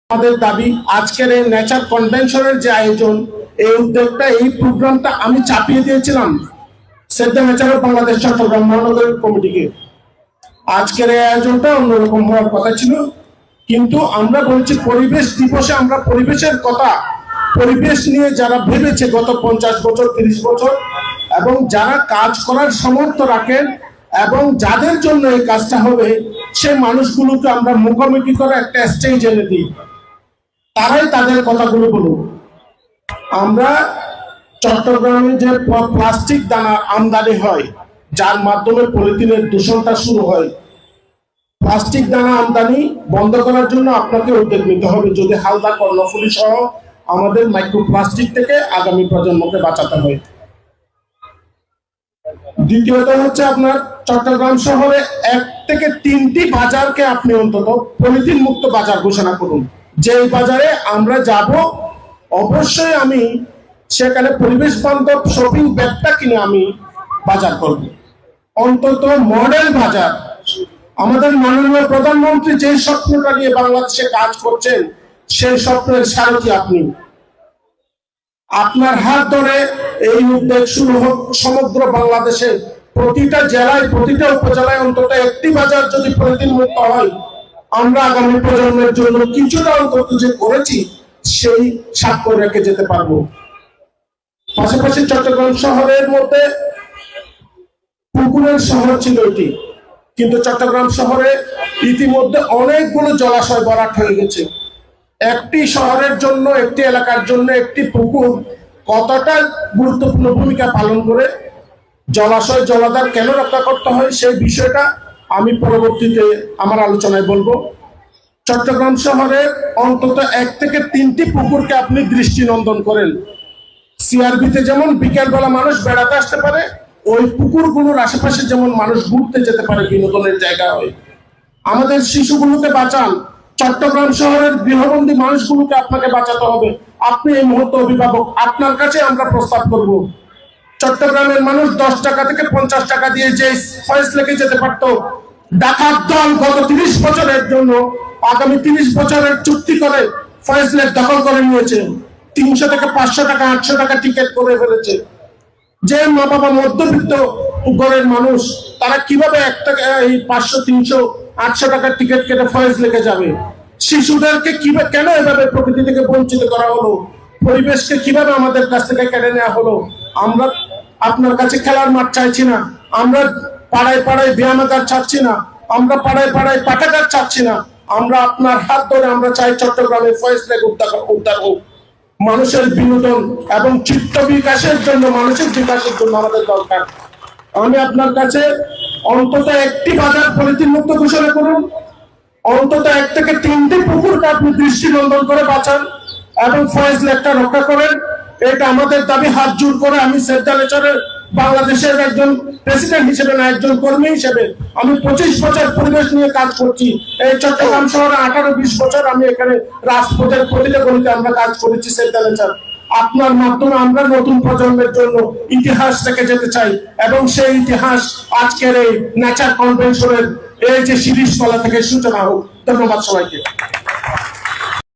আমাদের দাবি আজকের এই নেচার কনভেনশনের যে আয়োজন, এই উদ্যোগটা, এই প্রোগ্রামটা আমি চাপিয়ে দিয়েছিলাম save the nature of Bangladesh Chittagong মহানগর কমিটিকে। আজকের এই আয়োজনটা অন্যরকম হওয়ার কথা ছিল, কিন্তু আমরা বলছি পরিবেশ দিবসে আমরা পরিবেশের কথা, পরিবেশ নিয়ে যারা ভেবেছে গত 50 বছর 30 বছর এবং যারা কাজ করার সামর্থ্য রাখেন এবং যাদের জন্য এই কাজটা হবে সেই মানুষগুলোকে আমরা মুখোমুখি করে একটা স্টেজ এনে দিই, তারাই তাদের কথাগুলো বলুন। আমরা চট্টগ্রামে যে প্লাস্টিক দানা আমদানি হয়, যার মাধ্যমে পলিথিনের দূষণটা শুরু হয়, প্লাস্টিক দানা আমদানি বন্ধ করার জন্য আপনাকে উদ্যোগ নিতে হবে যদি হালদা কর্ণফুলী সহ আমাদের মাইক্রোপ্লাস্টিক থেকে আগামী প্রজন্মকে বাঁচাতে হয়। দ্বিতীয়ত হচ্ছে আপনার চট্টগ্রাম শহরে 1 থেকে 3টি বাজারকে আপনি অন্তত পলিথিন মুক্ত বাজার ঘোষণা করুন। যে বাজারে আমরা যাব অবশ্যই আমি সেখানে পরিবেশ বান্ধব শপিং ব্যাগটা কিনে আমি বাজার করব, অন্তত মডেল বাজার। আমাদের মাননীয় প্রধানমন্ত্রী যে স্বপ্নটা নিয়ে বাংলাদেশে কাজ করছেন সেই স্বপ্নের সারথি আপনি। আপনার হাত ধরে এই উদ্যোগ শুরু হোক সমগ্র বাংলাদেশে, প্রতিটা জেলায় প্রতিটা উপজেলায় অন্তত একটি বাজার যদি পলিথিন মুক্ত হয়, আমরা আগামী প্রজন্মের জন্য কিছুটা অন্তত যে করেছি সেই স্বাক্ষর রেখে যেতে পারবো। পাশাপাশি চট্টগ্রাম শহরের মধ্যে পুকুরের শহর ছিল এটি, কিন্তু চট্টগ্রাম শহরে ইতিমধ্যে অনেকগুলো জলাশয় ভরাট হয়ে গেছে। একটি শহরের জন্য, একটি এলাকার জন্য একটি পুকুর কতটা গুরুত্বপূর্ণ ভূমিকা পালন করে, জলাশয় জলাধার কেন রক্ষা করতে হয় সেই বিষয়টা আমি পরবর্তীতে আমার আলোচনায় বলবো। চট্টগ্রাম শহরে অন্তত 1 থেকে 3টি পুকুরকে আপনি দৃষ্টিনন্দন করেন। সিআরবিতে যেমন বিকেলবেলা মানুষ বেড়াতে আসতে পারে, ওই পুকুরগুলোর আশেপাশে যেমন মানুষ ঘুরতে যেতে পারে, বিনোদনের জায়গা হয়। আমাদের শিশুগুলোকে বাঁচান, চট্টগ্রাম শহরের গৃহবন্দী মানুষগুলোকে আপনাকে বাঁচাতে হবে। আপনি এই মুহূর্তে অভিভাবক, আপনার কাছে আমরা প্রস্তাব করব। চট্টগ্রামের মানুষ 10 টাকা থেকে 50 টাকা দিয়ে যে ফয়েজ লেকে যেতে পারত, ডাকাত দল গত 30 বছরের জন্য আগামী 30 বছরের চুক্তি করে ফয়েজ লেক দখল করে নিয়েছে। 300 থেকে 500 টাকা 800 টাকা টিকিট করে ফেলেছে। যে মা বাবা মধ্যবিত্ত ঘরের মানুষ, তারা কিভাবে 500 300 800 টাকার টিকিট কেটে ফয়েজ লেকে যাবে? শিশুদেরকে কিভাবে, কেন এভাবে প্রকৃতি থেকে বঞ্চিত করা হলো? পরিবেশকে কিভাবে আমাদের কাছ থেকে কেড়ে নেওয়া হলো? আমরা আপনার কাছে খেলার মাঠ চাইছি না, আমরা পাড়ায় পাড়ায় ব্যায়ামাগার চাচ্ছি না, আমরা পাড়ায় পাড়ায় পাঠাগার চাচ্ছি না, আমরা আপনার হাত ধরে আমরা চাই চট্টগ্রামের ফয়েজ লেক উদ্ধার হোক। মানুষের বিনোদন এবং চিত্ত বিকাশের জন্য, মানসিক বিকাশের জন্য আমাদের দরকার। আমি আপনার কাছে অন্তত একটি বাজার পলিথিন মুক্ত ঘোষণা করুন, অন্তত 1 থেকে 3টি পুকুরকে আপনি দৃষ্টিনন্দন করে বাঁচান এবং ফয়েজ লেকটা রক্ষা করেন। এটা আমাদের দাবি। হাত জোর করে আমি সেভ দ্য নেচারের বাংলাদেশের একজন প্রেসিডেন্ট হিসেবে না, একজন কর্মী হিসেবে আমি 25 বছর পরিবেশ নিয়ে কাজ করছি। এই চট্টগ্রাম শহরে 18-20 বছর আমি এখানে রাজপথের প্রতিটা গলিতে আমরা কাজ করেছি সেভ দ্য নেচার। আপনার মাধ্যমে আমরা নতুন প্রজন্মের জন্য ইতিহাস রেখে যেতে চাই এবং সেই ইতিহাস আজকের এই নেচার কনভেনশনের এই যে শিরিষতলা থেকে সূচনা হোক। ধন্যবাদ সবাইকে।